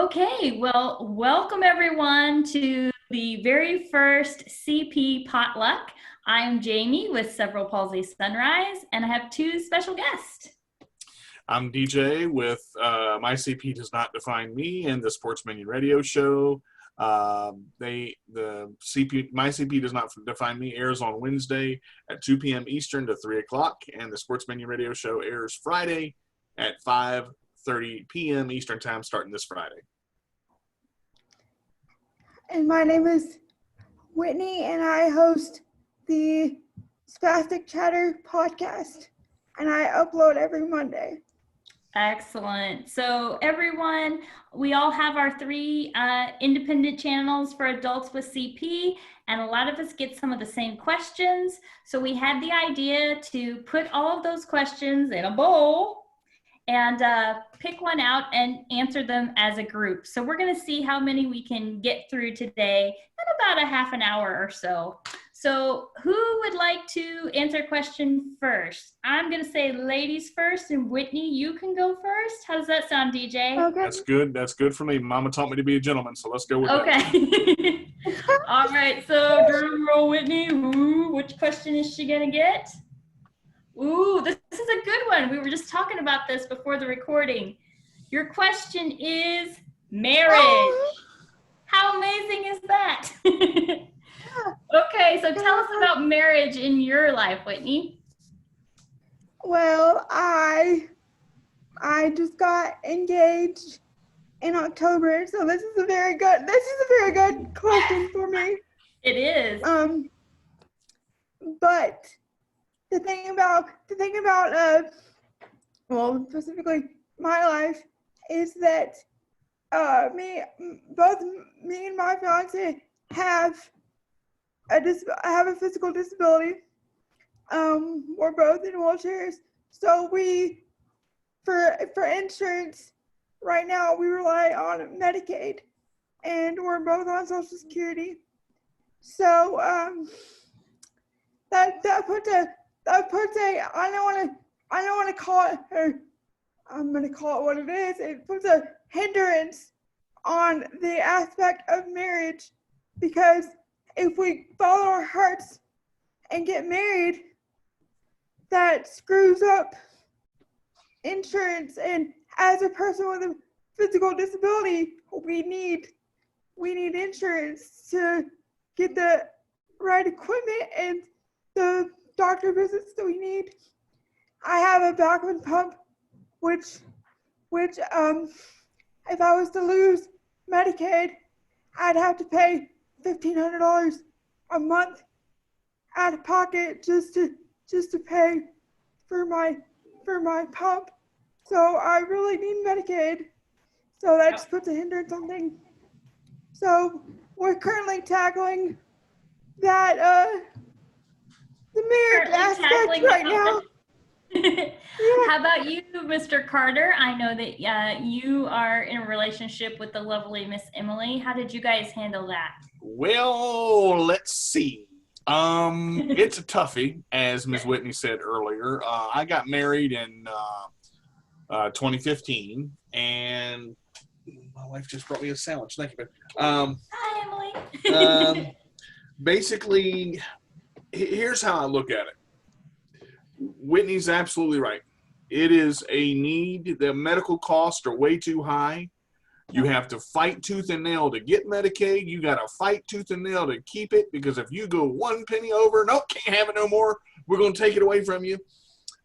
Okay, well, welcome everyone to the very first CP Potluck. I'm Jamie with Cerebral Palsy Sunrise, and I have two special guests. I'm DJ with My CP Does Not Define Me and the Sports Menu Radio Show. My CP Does Not Define Me airs on Wednesday at 2 p.m. Eastern to 3 o'clock, and the Sports Menu Radio Show airs Friday at 5:30 p.m. Eastern Time, starting this Friday. And my name is Whitney, and I host the Spastic Chatter podcast, and I upload every Monday. Excellent. So everyone, we all have our three independent channels for adults with CP, and a lot of us get some of the same questions. So we had the idea to put all of those questions in a bowl and pick one out and answer them as a group. So we're gonna see how many we can get through today in about a half an hour or so. So who would like to answer a question first? I'm gonna say ladies first, and Whitney, you can go first. How does that sound, DJ? Okay. That's good. That's good for me. Mama taught me to be a gentleman, so let's go with that. Okay. All right, so drum roll, Whitney. Ooh, which question is she gonna get? Ooh, this is a good one. We were just talking about this before the recording. Your question is marriage. How amazing is that? Okay, so tell us about marriage in your life, Whitney. Well, I just got engaged in October, so this is a very good question for me. It is. But the thing about specifically my life is that both me and my fiance have a physical disability. We're both in wheelchairs, so for insurance right now we rely on Medicaid, and we're both on Social Security. So that puts a I don't want to call it, or I'm going to call it what it is. It puts a hindrance on the aspect of marriage, because if we follow our hearts and get married, that screws up insurance. And as a person with a physical disability, we need insurance to get the right equipment and the doctor visits that we need. I have a backwood pump, which if I was to lose Medicaid, I'd have to pay $1,500 a month out of pocket just to pay for my pump. So I really need Medicaid. So that just puts a hindrance on things. So we're currently tackling that the marriage aspect right now. Yeah. How about you, Mr. Carter? I know that you are in a relationship with the lovely Miss Emily. How did you guys handle that? Well, let's see. It's a toughie, as Ms. Whitney said earlier. I got married in 2015, and my wife just brought me a sandwich. Thank you, babe. Hi, Emily. Basically, here's how I look at it. Whitney's absolutely right. It is a need. The medical costs are way too high. You have to fight tooth and nail to get Medicaid. You got to fight tooth and nail to keep it, because if you go one penny over, nope, can't have it no more, we're going to take it away from you.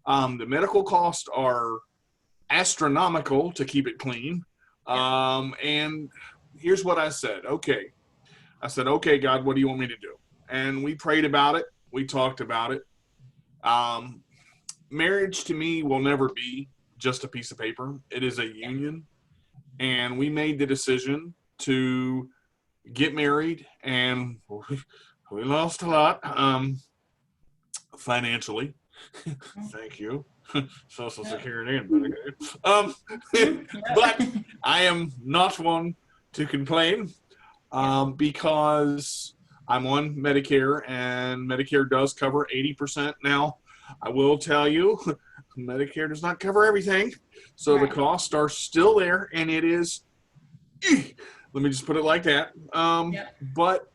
The medical costs are astronomical to keep it clean. And here's what I said. Okay, God, what do you want me to do? And we prayed about it. We talked about it. Marriage to me will never be just a piece of paper. It is a union. And we made the decision to get married, and we lost a lot financially. Thank you. Social Security and Medicaid. But I am not one to complain because I'm on Medicare, and Medicare does cover 80% now. I will tell you, Medicare does not cover everything, so the costs are still there, and it is Let me just put it like that. Yep. But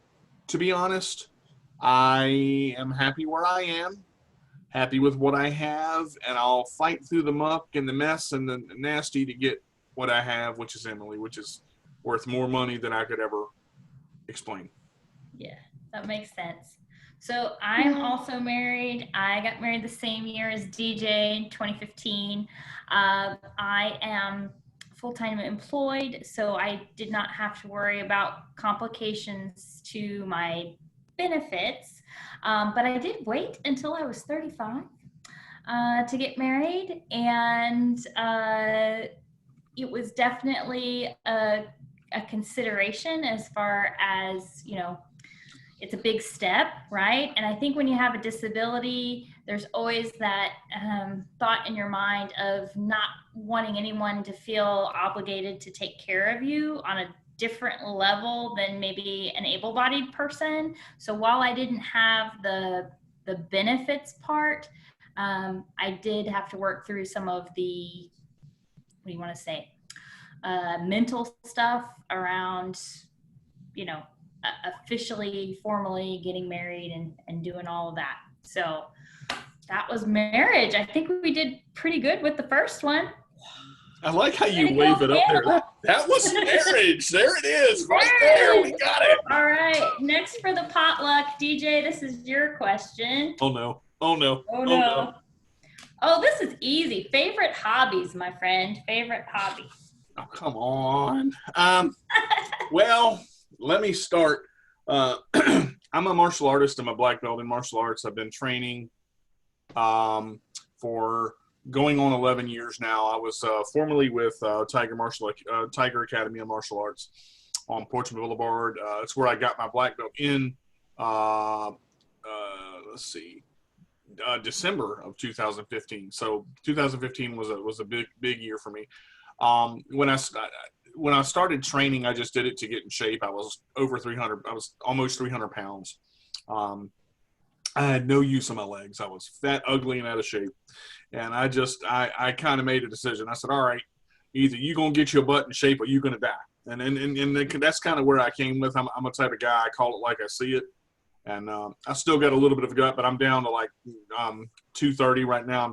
to be honest, I am happy where I am, happy with what I have, and I'll fight through the muck and the mess and the nasty to get what I have, which is Emily, which is worth more money than I could ever explain. Yeah, that makes sense. So I'm also married. I got married the same year as DJ in 2015. I am full-time employed, so I did not have to worry about complications to my benefits. But I did wait until I was 35 to get married, and it was definitely a consideration as far as, you know, it's a big step, right? And I think when you have a disability, there's always that thought in your mind of not wanting anyone to feel obligated to take care of you on a different level than maybe an able-bodied person. So while I didn't have the benefits part, I did have to work through some of the, what do you want to say, mental stuff around, you know, officially, formally getting married and doing all of that. So that was marriage. I think we did pretty good with the first one. I like how you wave it up there. That was marriage. There it is. Right there. We got it. All right. Next for the potluck, DJ, this is your question. Oh, no. Oh, no. Oh, no. Oh, this is easy. Favorite hobbies, my friend. Favorite hobby. Oh, come on. Well, let me start. I'm a martial artist. I'm a black belt in martial arts. I've been training for going on 11 years now. I was formerly with Tiger Academy of Martial Arts on Portsmouth Boulevard. It's where I got my black belt in, December of 2015. So 2015 was a big year for me. When I started training, I just did it to get in shape. I was over 300. I was almost 300 pounds. I had no use of my legs. I was fat, ugly, and out of shape. And I kind of made a decision. I said, all right, either you're going to get your butt in shape or you're going to die. And that's kind of where I came with. I'm a type of guy. I call it like I see it. And I still got a little bit of a gut, but I'm down to like 230 right now.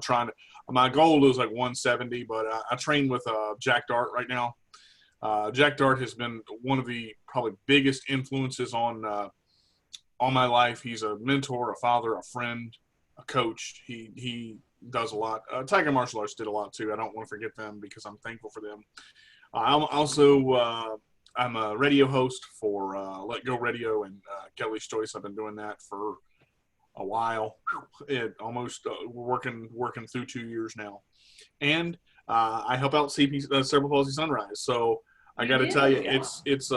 My goal is like 170, but I train with Jack Dart right now. Jack Dart has been one of the probably biggest influences on my life. He's a mentor, a father, a friend, a coach. He does a lot. Tiger Martial Arts did a lot too. I don't want to forget them because I'm thankful for them. I'm a radio host for Let Go Radio and Kelly's Choice. I've been doing that for a while. We're working through 2 years now. And I help out CP Cerebral Palsy Sunrise. So I got to tell you, it's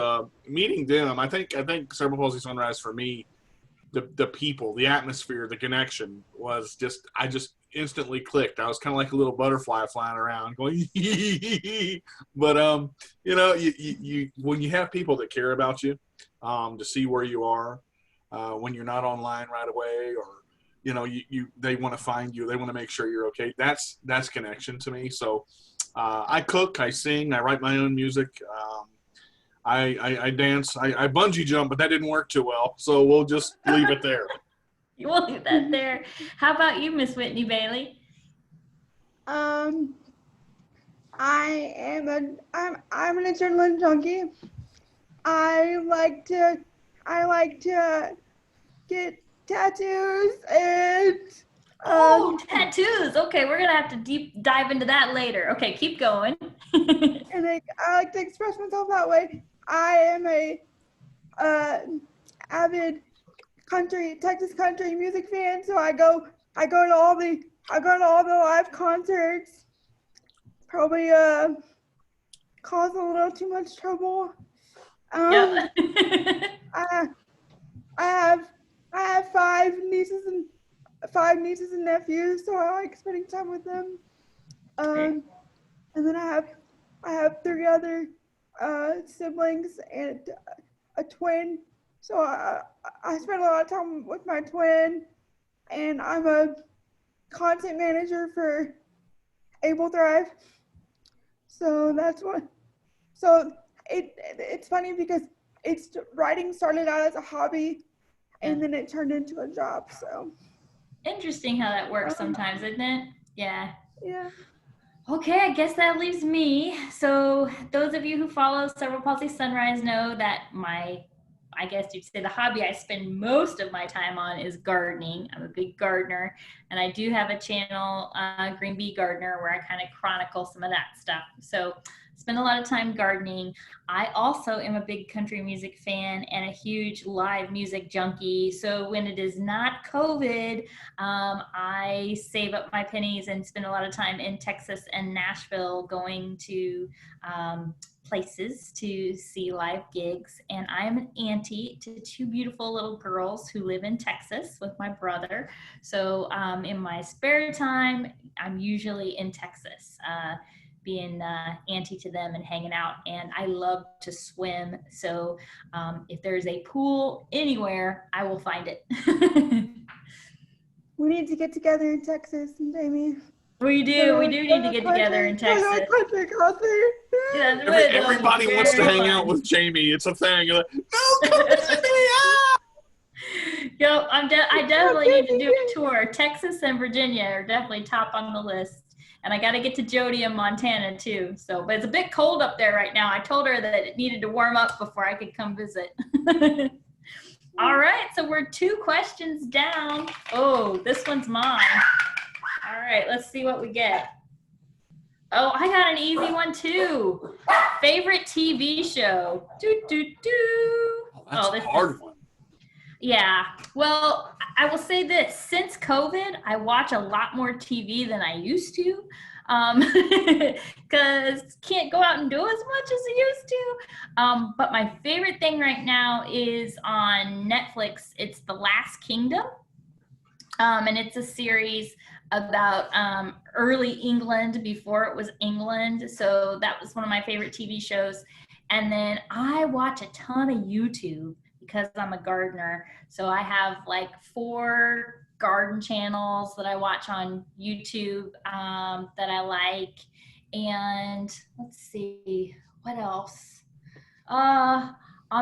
meeting them. I think Cerebral Palsy Sunrise for me, the people, the atmosphere, the connection was I just instantly clicked. I was kind of like a little butterfly flying around going, but you know, you when you have people that care about you, to see where you are, when you're not online right away, or you know, they want to find you, they want to make sure you're okay. That's connection to me. So I cook, I sing, I write my own music. I dance, I bungee jump, but that didn't work too well. So we'll just leave it there. We'll leave that there. How about you, Miss Whitney Bailey? I'm an adrenaline junkie. I like to get tattoos and tattoos. Okay, we're gonna have to deep dive into that later. Okay, keep going. and I like to express myself that way. I am a avid Texas country music fan, so I go to all the live concerts. Probably cause a little too much trouble. Yeah. I have five nieces and nephews, so I like spending time with them. And then I have three other siblings and a twin. So I spend a lot of time with my twin, and I'm a content manager for Able Thrive. So that's what. So it's funny because writing started out as a hobby, and then it turned into a job. So interesting how that works sometimes, isn't it? Yeah. Yeah. Okay, I guess that leaves me. So those of you who follow Cerebral Palsy Sunrise know that I guess you'd say the hobby I spend most of my time on is gardening. I'm a big gardener, and I do have a channel, Green Bee Gardener, where I kind of chronicle some of that stuff. So spend a lot of time gardening. I also am a big country music fan and a huge live music junkie. So when it is not COVID, I save up my pennies and spend a lot of time in Texas and Nashville going to places to see live gigs. And I am an auntie to two beautiful little girls who live in Texas with my brother. So in my spare time, I'm usually in Texas, being auntie to them and hanging out. And I love to swim. So if there's a pool anywhere, I will find it. We need to get together in Texas, Jamie. We do need to get together in Texas. Yeah, everybody wants to hang out with Jamie. It's a thing. Like, no, come visit me. Ah! Yo, I definitely need to do a tour. Texas and Virginia are definitely top on the list. And I got to get to Jody in Montana too. So, but it's a bit cold up there right now. I told her that it needed to warm up before I could come visit. All right, so we're 2 questions down. Oh, this one's mine. All right, let's see what we get. Oh, I got an easy one too. Favorite TV show? That's a hard one. Yeah, well, I will say this. Since COVID, I watch a lot more TV than I used to, because can't go out and do as much as I used to. But my favorite thing right now is on Netflix. It's The Last Kingdom, and it's a series about early England before it was England. So that was one of my favorite TV shows. And then I watch a ton of YouTube because I'm a gardener. So I have like 4 garden channels that I watch on YouTube that I like. And let's see, what else? On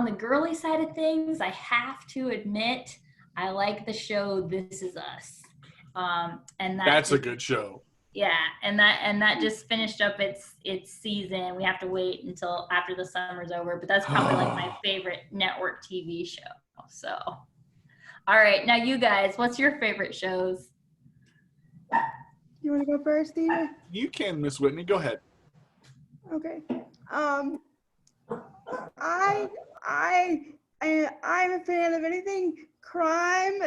the girly side of things, I have to admit, I like the show This Is Us. And that's a good show. Yeah, and that just finished up its season. We have to wait until after the summer's over, but that's probably like my favorite network TV show. So, all right, now you guys, what's your favorite shows? You want to go first, Steve? You can, Miss Whitney. Go ahead. Okay. I'm a fan of anything crime,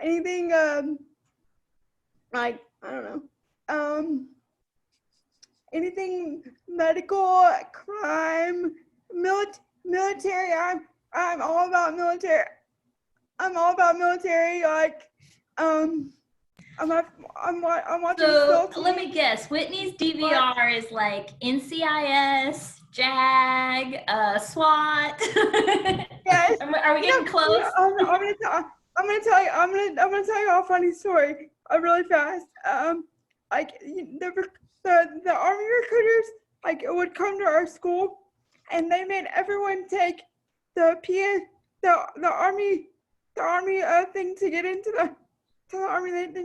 anything like, I don't know, anything medical, crime, military. I'm all about military. I'm all about military. Like, I'm watching. So let me guess. Whitney's DVR is like NCIS, JAG, SWAT. Yes. Are we getting close? I'm gonna tell you a funny story. Really fast. Like the army recruiters like would come to our school, and they made everyone take the army thing to get into the army. They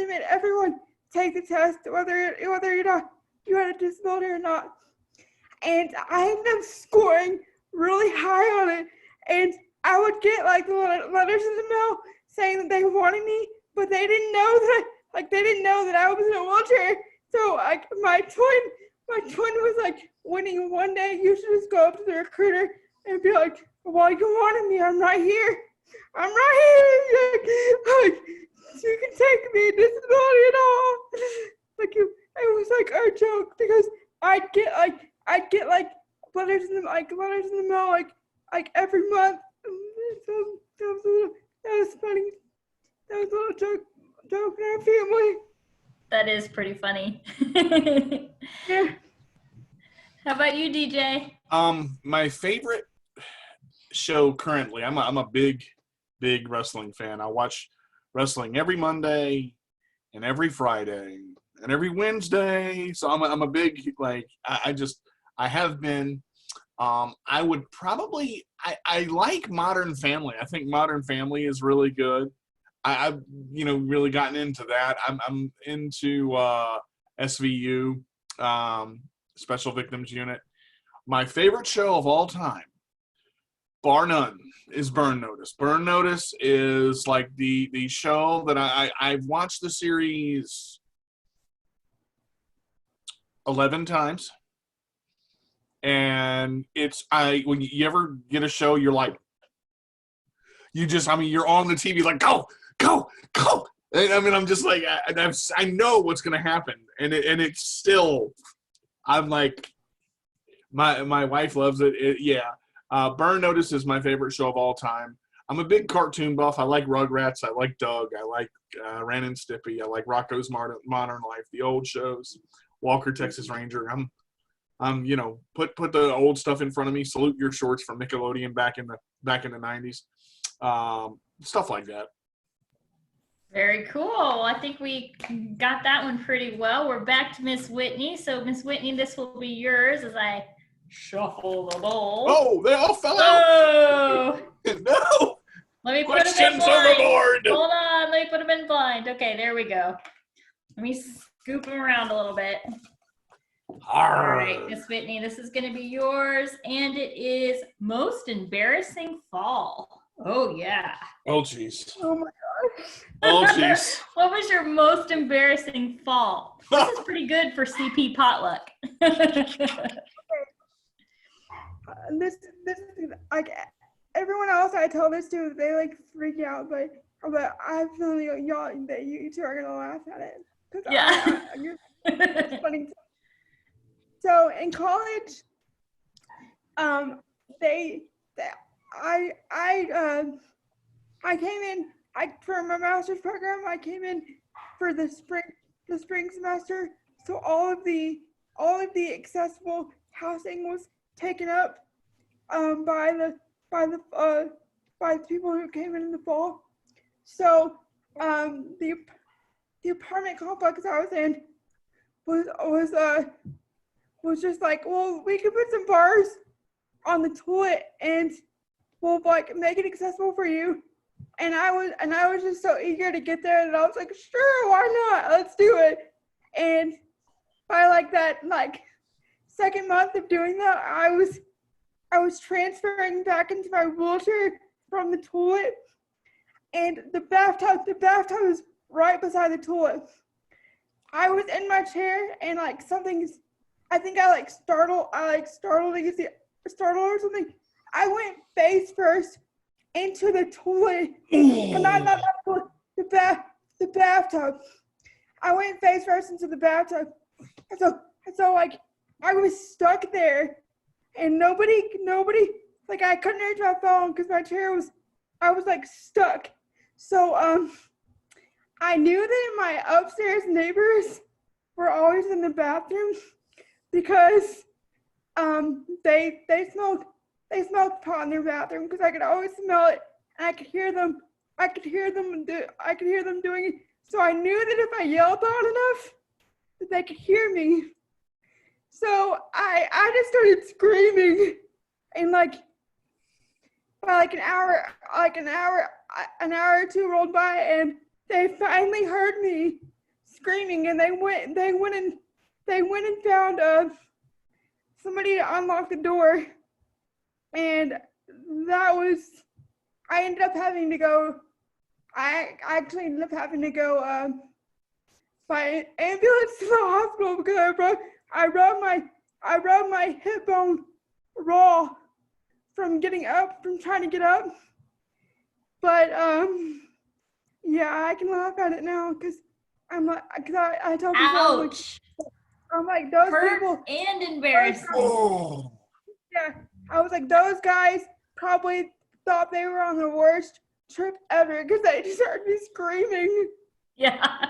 made everyone take the test, whether you had a disability or not. And I ended up scoring really high on it, and I would get like letters in the mail saying that they wanted me, but they didn't know that I was in the military. So like my twin was like, Winnie, one day you should just go up to the recruiter and be like, well, you wanted me, I'm right here. Like, you can take me, disability and all. Like it was like a joke, because I'd get like letters in the mail like every month. So that was funny. That was a little joke in our family. That is pretty funny. Yeah. How about you, DJ? My favorite show currently, I'm a big wrestling fan. I watch wrestling every Monday and every Friday and every Wednesday. So I'm a big, like, I have been I would probably, I like Modern Family. I think Modern Family is really good. I've really gotten into that. I'm into SVU, Special Victims Unit. My favorite show of all time, bar none, is Burn Notice. Burn Notice is like the show that I've watched the series 11 times. And when you ever get a show, you're like, you're on the TV like, go. And, I'm just like, I know what's going to happen. And it's still, I'm like, my wife loves it. Burn Notice is my favorite show of all time. I'm a big cartoon buff. I like Rugrats. I like Doug. I like Ren and Stimpy. I like Rocko's Modern Life, the old shows, Walker, Texas Ranger. Put the old stuff in front of me. Salute Your Shorts from Nickelodeon back in the 90s. Stuff like that. Very cool. I think we got that one pretty well. We're back to Miss Whitney. So, Miss Whitney, this will be yours as I shuffle the bowl. Oh, they all fell out. No. Let me put them in blind. Overboard. Hold on. Let me put them in blind. Okay, there we go. Let me scoop them around a little bit. All right, Miss Whitney, this is going to be yours, and it is most embarrassing fall. Oh, yeah. Oh, jeez. Oh, my gosh. Oh, jeez. What was your most embarrassing fall? This is pretty good for CP Potluck. This is like everyone else I tell this to, they like freak out, but I have a feeling y'all that you two are gonna laugh at it. Yeah. It's funny. So in college, I came in for my master's program. I came in for the spring semester. So all of the accessible housing was taken up by the people who came in the fall. So the apartment complex I was in was just like, well, we could put some bars on the toilet and we'll like make it accessible for you. And I was just so eager to get there that I was like, sure, why not? Let's do it. And by that second month of doing that, I was transferring back into my wheelchair from the toilet, and the bathtub was right beside the toilet. I was in my chair and I startled or something. I went face first into the toilet. And not the bathtub. I went face first into the bathtub. And so I was stuck there, and nobody, I couldn't reach my phone because I was stuck. So I knew that my upstairs neighbors were always in the bathroom because they smoked pot in their bathroom, because I could always smell it and I could hear them doing it. So I knew that if I yelled loud enough that they could hear me. So I just started screaming, and by an hour or two rolled by, and they finally heard me screaming, and they went and found somebody to unlock the door, and I actually ended up having to go by ambulance to the hospital because I rubbed my hip bone raw from trying to get up. But yeah, I can laugh at it now because I tell people, ouch. I'm like, those Hurt people and embarrassing. Oh. Yeah, I was like, those guys probably thought they were on the worst trip ever because they just heard me screaming. Yeah,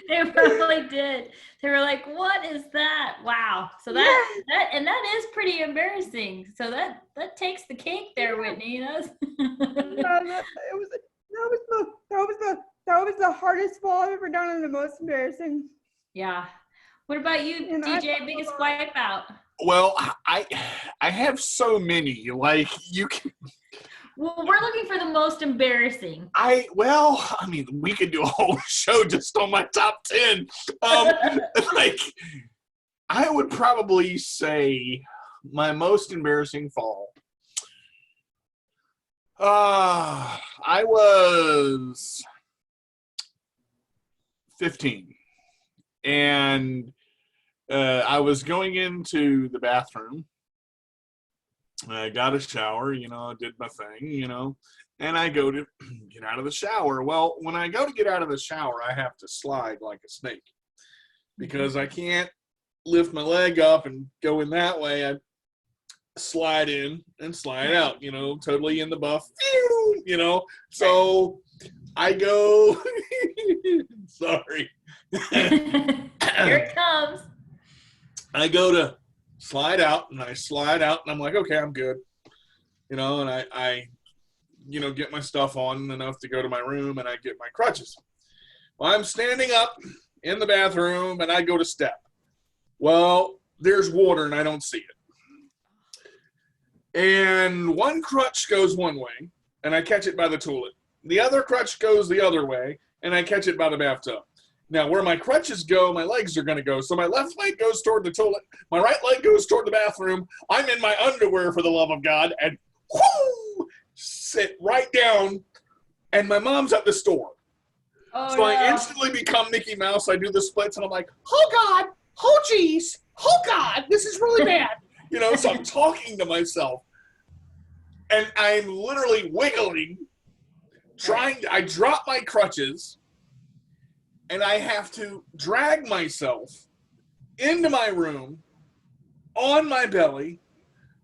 they probably did. They were like, what is that? Wow. So that is pretty embarrassing. So that takes the cake there, Whitney. That was the hardest fall I've ever done and the most embarrassing. Yeah. What about you, And DJ? Biggest wipeout? Well, I have so many. Like you can. Well, we're looking for the most embarrassing. We could do a whole show just on my top 10. Like, I would probably say my most embarrassing fall. I was 15, and I was going into the bathroom. I got a shower, did my thing, and I go to get out of the shower. Well, when I go to get out of the shower, I have to slide like a snake because I can't lift my leg up and go in that way. I slide in and slide out, totally in the buff, So I go, sorry. Here it comes. I go to slide out, and I slide out, and I'm like, okay, I'm good. And I get my stuff on enough to go to my room, and I get my crutches. Well, I'm standing up in the bathroom, and I go to step. Well, there's water, and I don't see it. And one crutch goes one way, and I catch it by the toilet. The other crutch goes the other way, and I catch it by the bathtub. Now, where my crutches go, my legs are going to go. So my left leg goes toward the toilet. My right leg goes toward the bathroom. I'm in my underwear, for the love of God, and whoo, sit right down, and my mom's at the store. Oh, So I instantly become Mickey Mouse. I do the splits, and I'm like, oh, God, oh, geez, oh, God, this is really bad. So I'm talking to myself, and I'm literally wiggling, I drop my crutches, and I have to drag myself into my room on my belly,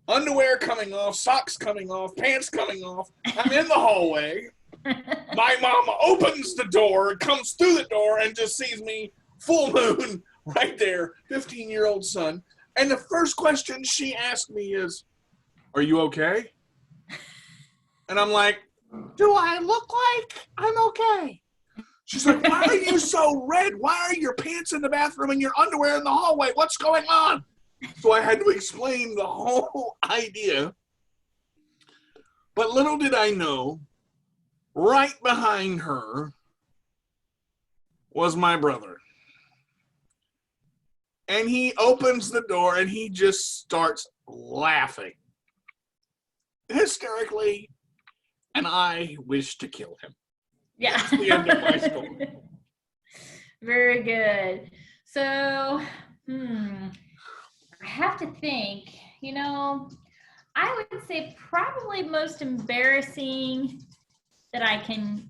underwear coming off, socks coming off, pants coming off. I'm in the hallway. My mom opens the door, comes through the door, and just sees me full moon right there, 15-year-old son. And the first question she asked me is, are you okay? And I'm like, do I look like I'm okay? She's like, why are you so red? Why are your pants in the bathroom and your underwear in the hallway? What's going on? So I had to explain the whole idea. But little did I know, right behind her was my brother. And he opens the door and he just starts laughing hysterically, and I wish to kill him. Yeah. That's the end of my story. Very good. So, I have to think, I would say probably most embarrassing that I can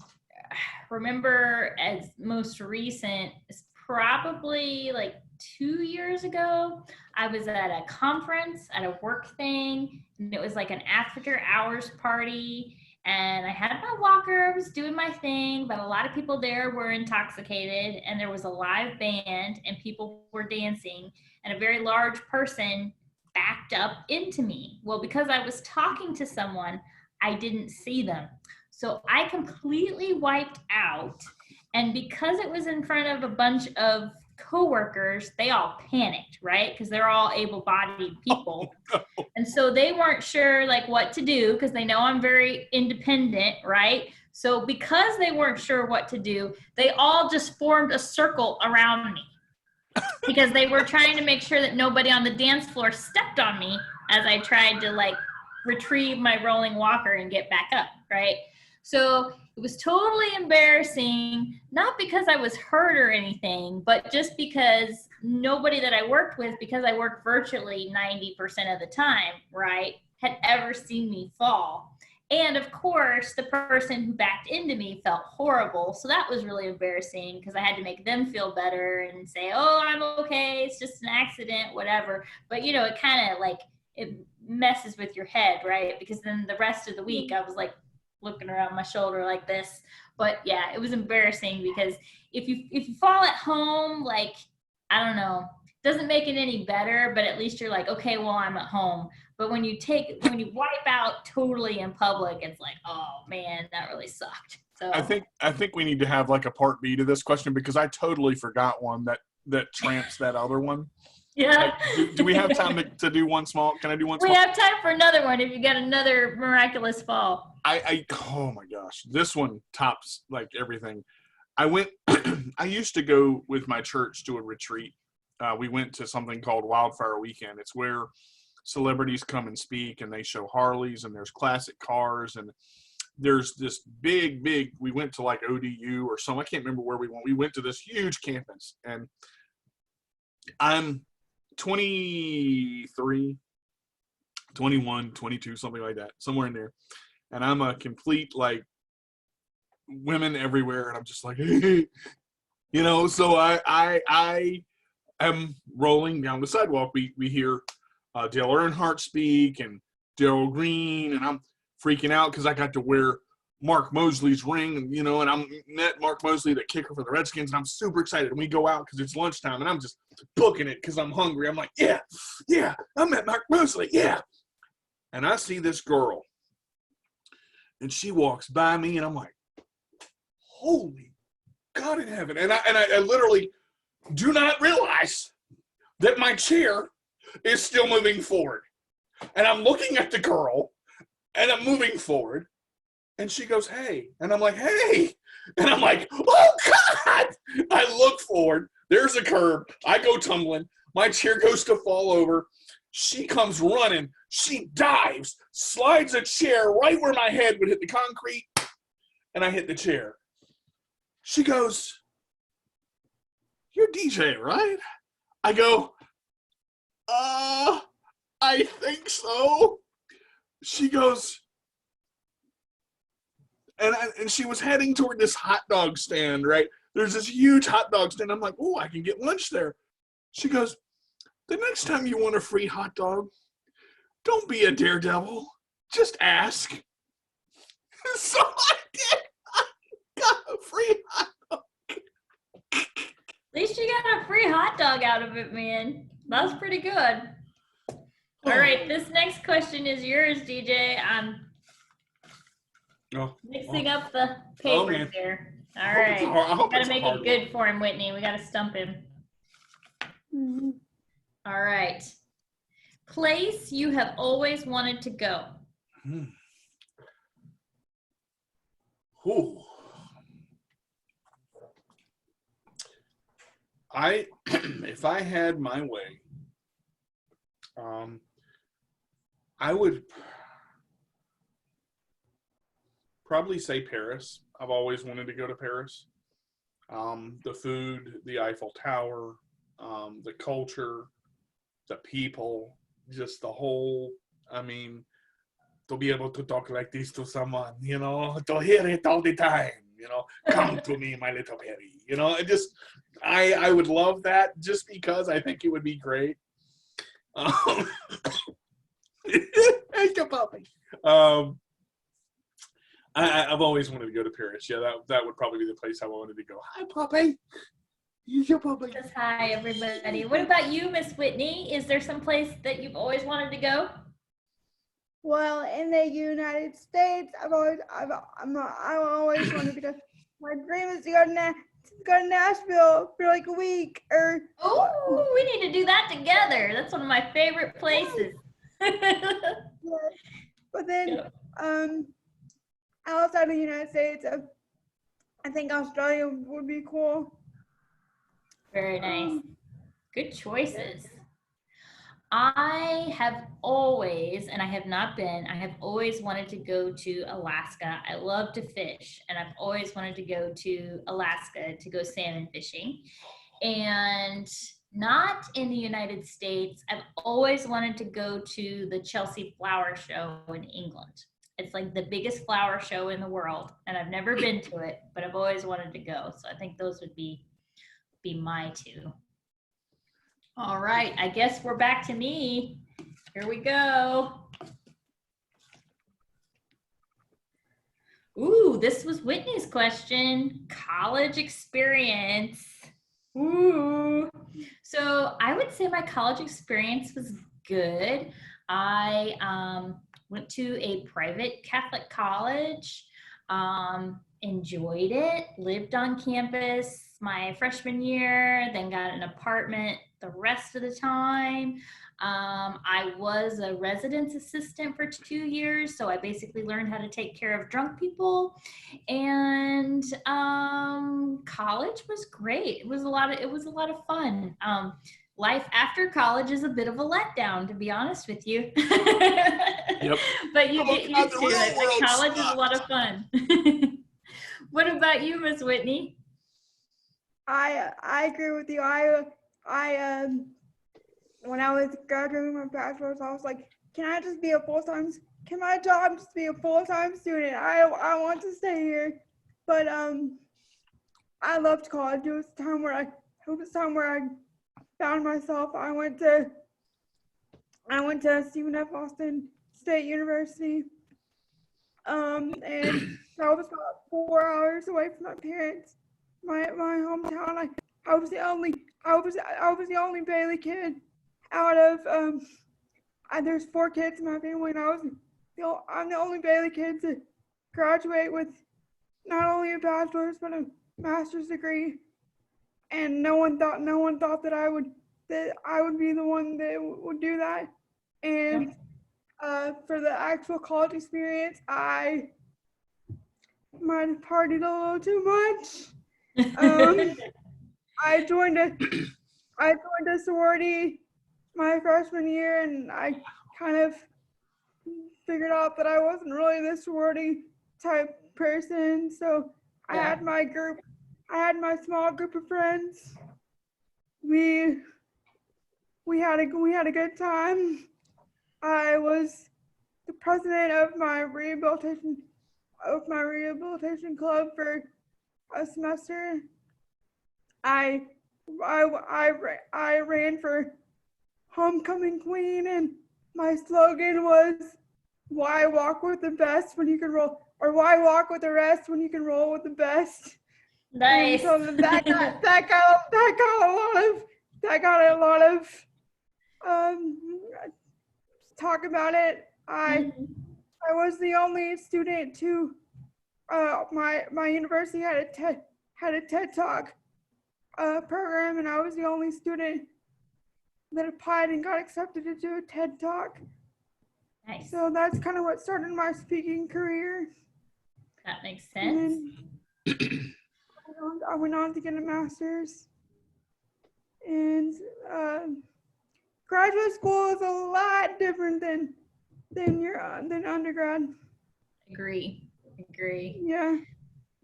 remember as most recent is probably like 2 years ago. I was at a conference at a work thing, and it was like an after hours party. And I had my walker, I was doing my thing, but a lot of people there were intoxicated, and there was a live band and people were dancing, and a very large person backed up into me. Well, because I was talking to someone, I didn't see them. So I completely wiped out. And because it was in front of a bunch of coworkers, they all panicked, right? Because they're all able-bodied people. Oh, no. And so they weren't sure like what to do, because they know I'm very independent, right? So because they weren't sure what to do, they all just formed a circle around me because they were trying to make sure that nobody on the dance floor stepped on me as I tried to like retrieve my rolling walker and get back up, right? So it was totally embarrassing, not because I was hurt or anything, but just because nobody that I worked with, because I worked virtually 90% of the time, right, had ever seen me fall. And of course, the person who backed into me felt horrible. So that was really embarrassing because I had to make them feel better and say, oh, I'm okay, it's just an accident, whatever. But, it kind of like, it messes with your head, right? Because then the rest of the week I was like, looking around my shoulder like this. But yeah, it was embarrassing because if you fall at home, like, I don't know, doesn't make it any better, but at least you're like, okay, well, I'm at home. But when you wipe out totally in public, it's like, oh man, that really sucked. So I think we need to have like a part B to this question, because I totally forgot one that trumps that other one. Yeah. Like, do we have time to do one small? Can I do one small? We have time for another one if you got another miraculous fall. Oh my gosh, this one tops like everything. I used to go with my church to a retreat. We went to something called Wildfire Weekend. It's where celebrities come and speak, and they show Harleys, and there's classic cars, and there's this big, we went to like ODU or something. I can't remember where we went. We went to this huge campus, and I'm 23, 21, 22, something like that, somewhere in there. And I'm a complete, like, women everywhere, and I'm just like, you know, so I am rolling down the sidewalk. We hear Dale Earnhardt speak and Darryl Green, and I'm freaking out because I got to wear Mark Mosley's ring, you know, and I'm met Mark Mosley, the kicker for the Redskins, and I'm super excited. And we go out because it's lunchtime, and I'm just booking it because I'm hungry. I'm like, yeah, I met Mark Mosley, yeah. And I see this girl, and she walks by me, and I'm like, holy God in heaven. And I literally do not realize that my chair is still moving forward. And I'm looking at the girl, and I'm moving forward, and she goes, hey. And I'm like, hey. And I'm like, oh, God. I look forward. There's a curb. I go tumbling. My chair goes to fall over. She comes running. She dives, slides a chair right where my head would hit the concrete, and I hit the chair. She goes, you're DJ, right? I go, I think so. She goes, and she was heading toward this hot dog stand, right? There's this huge hot dog stand. I'm like, oh, I can get lunch there. She goes, the next time you want a free hot dog, don't be a daredevil. Just ask. So I did. I got a free hot dog. At least you got a free hot dog out of it, man. That was pretty good. All right, this next question is yours, DJ. I'm mixing up the papers here. All right. We gotta make it good for him, Whitney. We gotta stump him. Mm-hmm. All right. Place you have always wanted to go. Ooh. If I had my way, I would probably say Paris. I've always wanted to go to Paris. The food, the Eiffel Tower, the culture, the people, just the whole, I mean, to be able to talk like this to someone, you know, to hear it all the time, you know, come to me, my little Perry, you know, I would love that just because I think it would be great. Thank you, puppy. I've always wanted to go to Paris. Yeah, that would probably be the place I wanted to go. Hi, puppy. Your puppy. Just hi, everybody. What about you, Miss Whitney? Is there some place that you've always wanted to go? Well, in the United States, I've always wanted to go. My dream is to go to Nashville for like a week or. Oh, we need to do that together. That's one of my favorite places. But then, outside of the United States, I think Australia would be cool. Very nice. Good choices. I have always, and I have not been, I have always wanted to go to Alaska. I love to fish, and I've always wanted to go to Alaska to go salmon fishing. And not in the United States, I've always wanted to go to the Chelsea Flower Show in England. It's like the biggest flower show in the world, and I've never been to it, but I've always wanted to go. So I think those would be my two. All right, I guess we're back to me. Here we go. Ooh, this was Whitney's question. College experience. Ooh. So I would say my college experience was good. I went to a private Catholic college, enjoyed it, lived on campus my freshman year, then got an apartment the rest of the time. I was a residence assistant for 2 years, so I basically learned how to take care of drunk people. And college was great. It was a lot of fun. Life after college is a bit of a letdown, to be honest with you. Yep. But you get used to real it. world But college sucks. is a lot of fun. What about you, Miss Whitney? I agree with you. When I was graduating my bachelor's, I was like, can my job just be a full-time student? I want to stay here. But I loved college. It was a time where I found myself. I went to Stephen F. Austin State University. And that was about 4 hours away from my parents. My hometown. I was the only Bailey kid out of there's 4 kids in my family, and I'm the only Bailey kid to graduate with not only a bachelor's but a master's degree. And no one thought that I would be the one that would do that. And for the actual college experience, I might have partied a little too much. I joined a sorority my freshman year, and I kind of figured out that I wasn't really the sorority type person. So I had my small group of friends. We had a good time. I was the president of my rehabilitation club for a semester. I ran for homecoming queen, and my slogan was, "Why walk with the best when you can roll, or why walk with the rest when you can roll with the best?" Nice. And so that got a lot of talk about it. I was the only student to my university had a TED Talk program, and I was the only student that applied and got accepted to do a TED Talk. Nice. So that's kind of what started my speaking career. That makes sense. And I went on to get a master's. And graduate school is a lot different than undergrad. Agree. Yeah.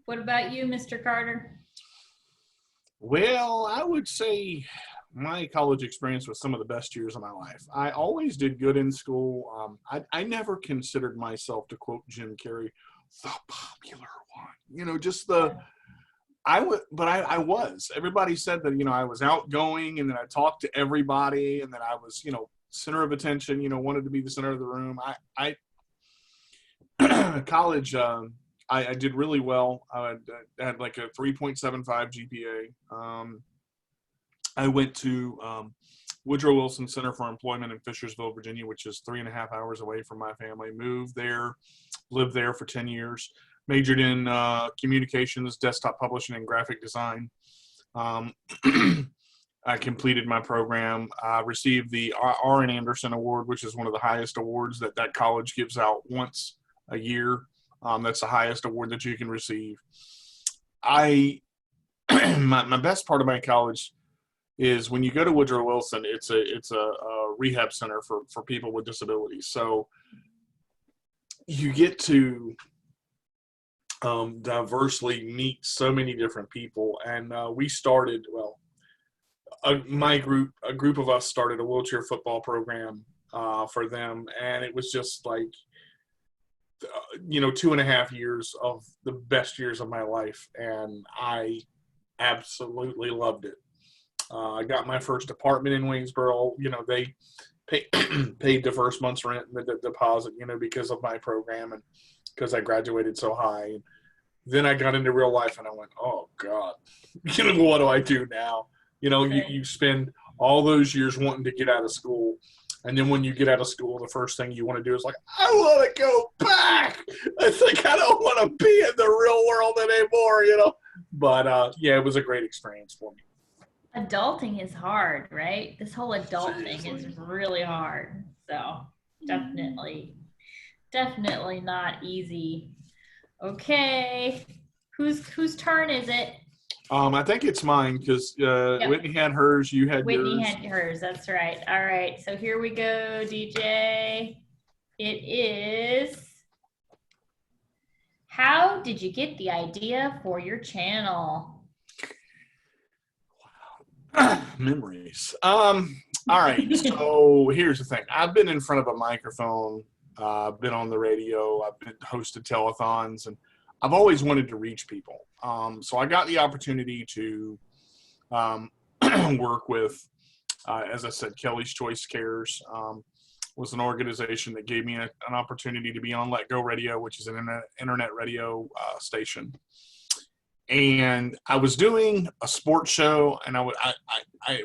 What about you, Mr. Carter? Well, I would say my college experience was some of the best years of my life. I always did good in school. I never considered myself, to quote Jim Carrey, the popular one. Just the. I was. Everybody said that, I was outgoing, and that I talked to everybody, and that I was, center of attention, wanted to be the center of the room. I college, I did really well. I had like a 3.75 GPA. I went to Woodrow Wilson Center for Employment in Fishersville, Virginia, which is 3.5 hours away from my family. Moved there, lived there for 10 years. Majored in communications, desktop publishing, and graphic design. I completed my program. I received the R. Anderson Award, which is one of the highest awards that college gives out once a year. That's the highest award that you can receive. My best part of my college is when you go to Woodrow Wilson, it's a rehab center for people with disabilities. So you get to diversely meet so many different people. And we started, a group of us started a wheelchair football program for them. And it was just like, 2.5 years of the best years of my life. And I absolutely loved it. I got my first apartment in Waynesboro. They paid the first month's rent and the deposit, because of my program and because I graduated so high. And then I got into real life and I went, oh God, what do I do now? You spend all those years wanting to get out of school. And then when you get out of school, the first thing you want to do is like, I want to go back. It's like, I don't want to be in the real world anymore, But it was a great experience for me. Adulting is hard, right? This whole adult thing is really hard. So definitely not easy. Okay. Whose turn is it? I think it's mine because Yep. Whitney had hers, you had Whitney yours. had hers. That's right. All right. So here we go, DJ. It is, how did you get the idea for your channel? Memories. All right. So here's the thing. I've been in front of a microphone. I've been on the radio. I've been hosted telethons, and I've always wanted to reach people. So I got the opportunity to work with, as I said, Kelly's Choice Cares was an organization that gave me an opportunity to be on Let Go Radio, which is an internet radio station. And I was doing a sports show, and I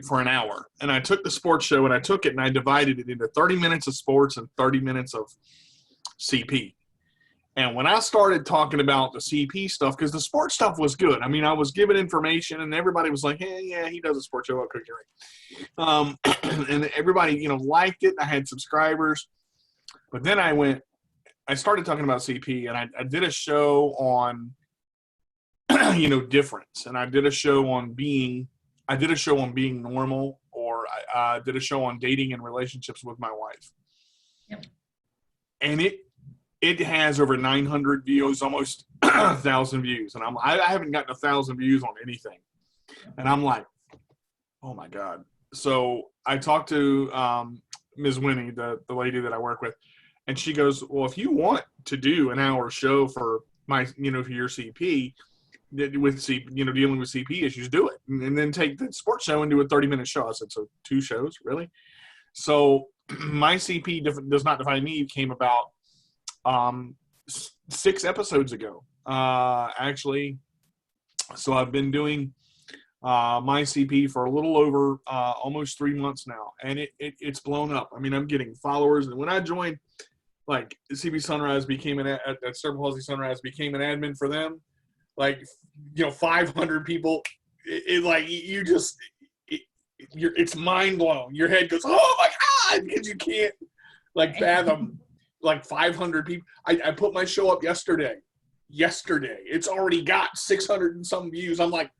for an hour. And I took the sports show, and I took it, and I divided it into 30 minutes of sports and 30 minutes of CP. And when I started talking about the CP stuff, because the sports stuff was good. I mean, I was giving information, and everybody was like, hey, yeah, he does a sports show. Okay, great. And everybody, liked it. I had subscribers. But then I started talking about CP, and I did a show on, difference. And I did a show on being normal, or I did a show on dating and relationships with my wife. Yep. And it has over 900 views, almost 1,000 views. And I haven't gotten 1,000 views on anything. And I'm like, oh my God. So I talked to Ms. Winnie, the lady that I work with, and she goes, well, if you want to do an hour show for my, for your CP, with dealing with CP issues, do it. And then take the sports show and do a 30-minute show. I said, so 2 shows, really? So my CP does not define me came about 6 episodes ago, actually. So I've been doing my CP for a little over almost 3 months now, and it's blown up. I mean, I'm getting followers, and when I joined, like CP Sunrise became at Cerebral Palsy Sunrise became an admin for them. 500 people. It's mind blown. Your head goes, oh my God, because you can't fathom 500 people. I put my show up yesterday. It's already got 600 and some views. I'm like,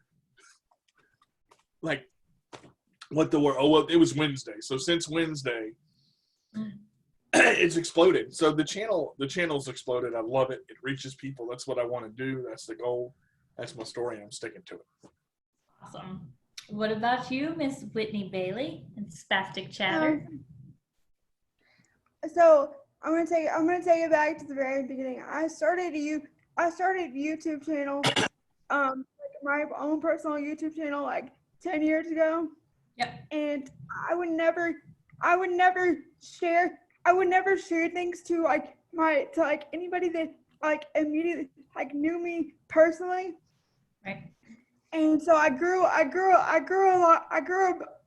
what the world? Oh, well, it was Wednesday. So since Wednesday, it's exploded. So the channel's exploded. I love it. It reaches people. That's what I want to do. That's the goal. That's my story. I'm sticking to it. Awesome. What about you, Miss Whitney Bailey and Spastic Chatter? So I'm gonna take it back to the very beginning. I started a YouTube channel, my own personal YouTube channel 10 years ago. Yep. And I would never share things to anybody that immediately knew me personally. Right. And so I grew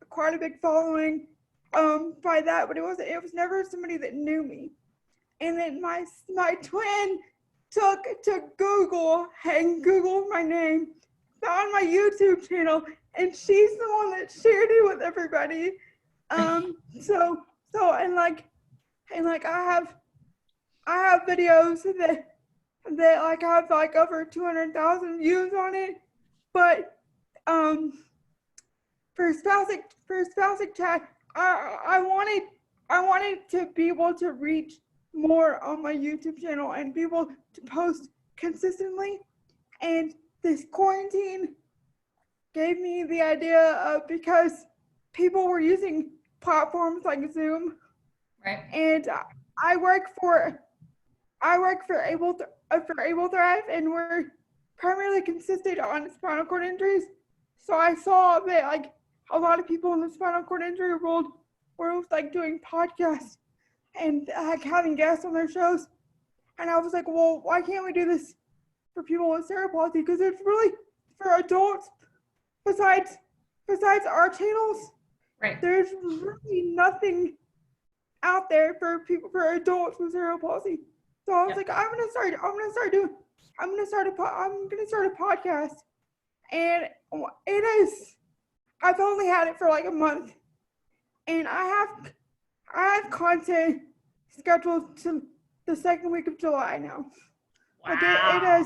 quite a big following by that, but it was never somebody that knew me. And then my twin took to Google and Googled my name, found my YouTube channel, and she's the one that shared it with everybody. I have videos that have over 200,000 views on it, but for Spastic Chat, I wanted to be able to reach more on my YouTube channel and be able to post consistently. And this quarantine gave me the idea because people were using platforms like Zoom. Right. And I work for Able Thrive, and we're primarily consistent on spinal cord injuries. So I saw that a lot of people in the spinal cord injury world were doing podcasts and having guests on their shows. And I was like, well, why can't we do this for people with cerebral palsy? Because it's really for adults. Besides our channels, right, there's really nothing out there for adults with cerebral palsy. So I was like, I'm gonna start a podcast, and I've only had it for like a month, and I have content scheduled to the second week of July now. Like Wow.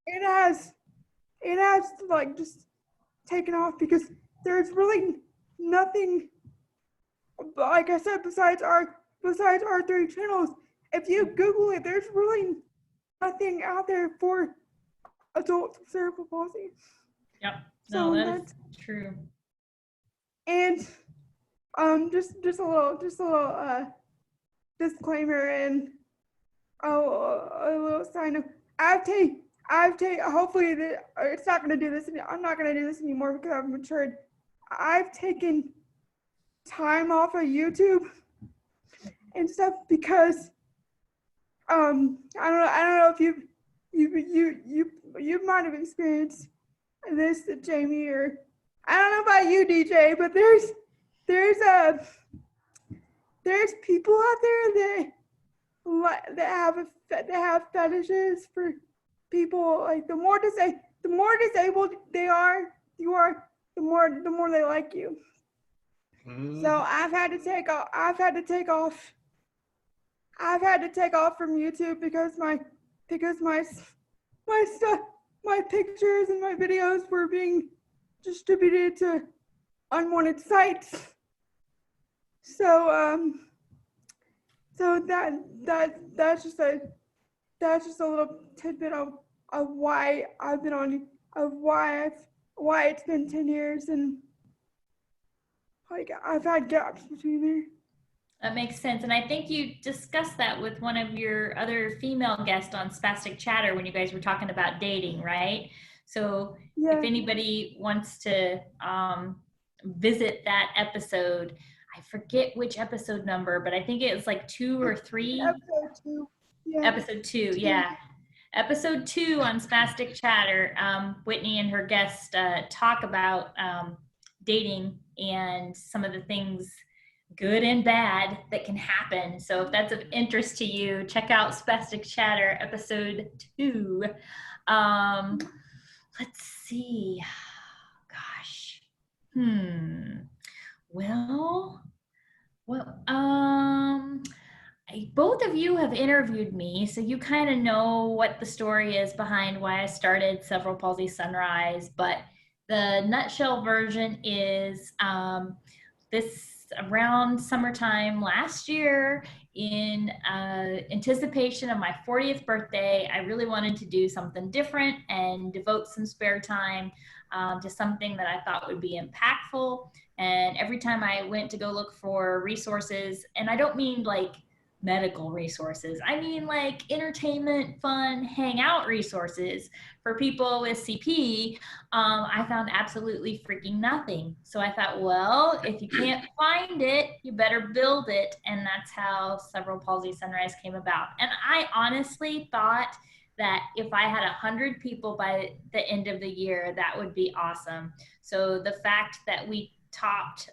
it has like just taken off because there's really nothing, like I said, besides our 3 channels. If you Google it, there's really nothing out there for adults with cerebral palsy. Yep. So No, that is true. And just a little disclaimer and a little sign of I've taken hopefully it's not gonna do this. I'm not gonna do this anymore because I've matured. I've taken time off of YouTube and stuff because I don't know if you might have experienced this, Jamie, or I don't know about you, DJ, but there's people out there that have fetishes for people. Like the more disabled you are, the more they like you. So I've had to take off from YouTube because my stuff, my pictures and my videos were being distributed to unwanted sites. So that's just a little tidbit of why I've been on, of why it's been 10 years and like I've had gaps between there. That makes sense. And I think you discussed that with one of your other female guests on Spastic Chatter when you guys were talking about dating, right? So Yeah. if anybody wants to visit that episode, I forget which episode number, but I think it was like 2 or 3. Episode 2. Yeah. Episode 2, yeah. Episode 2 on Spastic Chatter, Whitney and her guest talk about dating and some of the things, good and bad, that can happen. So if that's of interest to you, check out Spastic Chatter episode 2. Let's see. Gosh. Both of you have interviewed me, so you kind of know what the story is behind why I started Cerebral Palsy Sunrise, but the nutshell version is this around summertime last year, in anticipation of my 40th birthday, I really wanted to do something different and devote some spare time to something that I thought would be impactful. And every time I went to go look for resources, and I don't mean like medical resources, I mean like entertainment, fun, hangout resources for people with CP, I found absolutely freaking nothing. So I thought, well, if you can't find it, you better build it. And that's how Cerebral Palsy Sunrise came about. And I honestly thought that if I had 100 people by the end of the year, that would be awesome. So the fact that we topped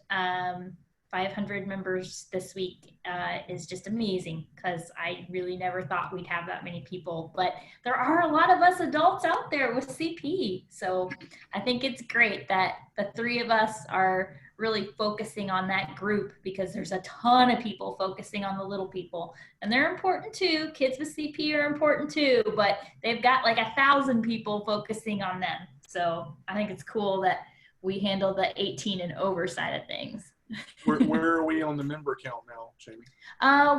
500 members this week is just amazing, because I really never thought we'd have that many people. But there are a lot of us adults out there with CP. So I think it's great that the 3 of us are really focusing on that group, because there's a ton of people focusing on the little people. And they're important too. Kids with CP are important too, but they've got like 1,000 people focusing on them. So I think it's cool that we handle the 18 and over side of things. Where are we on the member count now, Jamie?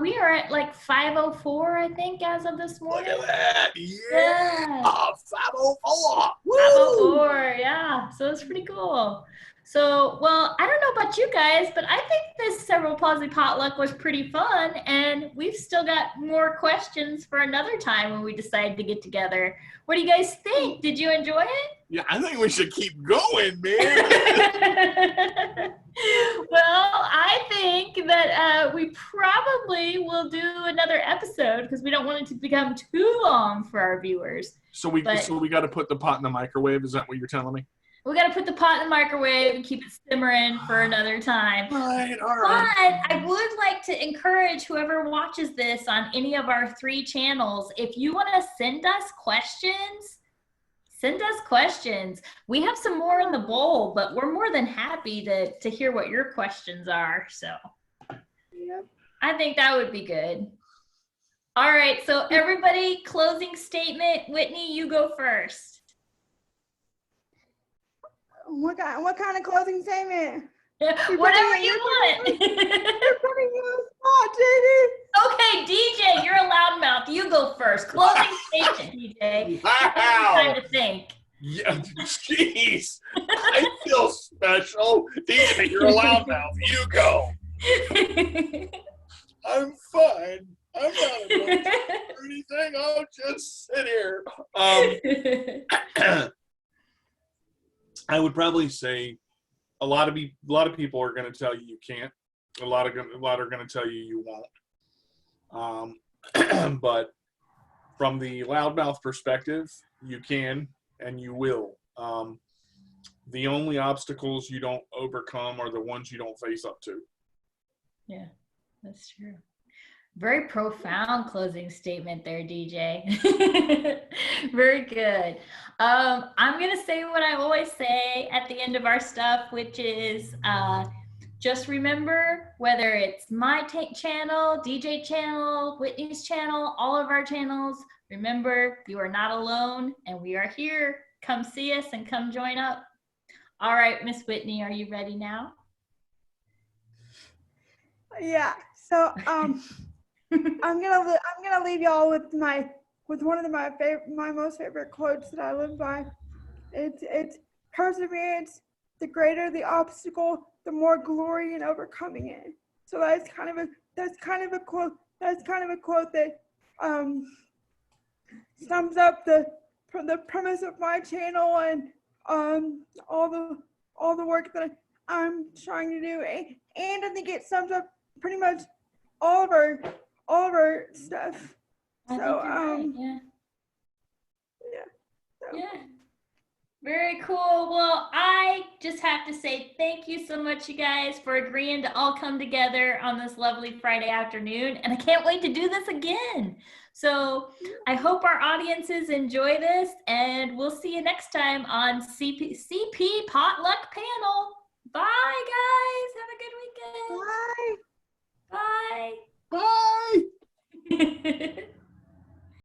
We are at like 504, I think, as of this morning. Look at that! Yeah! 504! Woo! 504, yeah. So it's pretty cool. So, well, I don't know about you guys, but I think this Cerebral Palsy Potluck was pretty fun, and we've still got more questions for another time when we decide to get together. What do you guys think? Did you enjoy it? Yeah, I think we should keep going, man. Well, I think that we probably will do another episode, because we don't want it to become too long for our viewers. So we got to put the pot in the microwave. Is that what you're telling me? We got to put the pot in the microwave and keep it simmering for another time. All right. But I would like to encourage whoever watches this on any of our 3 channels, if you want to send us questions, Send us questions. We have some more in the bowl, but we're more than happy to hear what your questions are. So Yep. I think that would be good. All right, so everybody, closing statement. Whitney, you go first. What kind of closing statement? Whatever you want. You're putting me on the spot, JD. Okay, DJ, you're a loudmouth. You go first. Closing statement, DJ. Wow. Time to think. Yeah, jeez. I feel special. DJ, you're a loudmouth. You go. I'm fine. I'm not emotional or anything. I'll just sit here. I would probably say a lot of people are going to tell you you can't. A lot are going to tell you you won't. But from the loudmouth perspective, you can and you will. The only obstacles you don't overcome are the ones you don't face up to. Yeah, that's true. Very profound closing statement there, DJ. Very good. I'm going to say what I always say at the end of our stuff, which is just remember, whether it's my channel, DJ channel, Whitney's channel, all of our channels, remember, you are not alone and we are here. Come see us and come join up. All right, Miss Whitney, are you ready now? Yeah. So I'm gonna leave y'all with one of my most favorite quotes that I live by. It's perseverance. The greater the obstacle, the more glory in overcoming it. So that's kind of a quote that sums up the premise of my channel and all the work that I'm trying to do, and I think it sums up pretty much all of our stuff. I think you're right. Yeah. Very cool. Well, I just have to say thank you so much, you guys, for agreeing to all come together on this lovely Friday afternoon. And I can't wait to do this again. So I hope our audiences enjoy this, and we'll see you next time on CP Potluck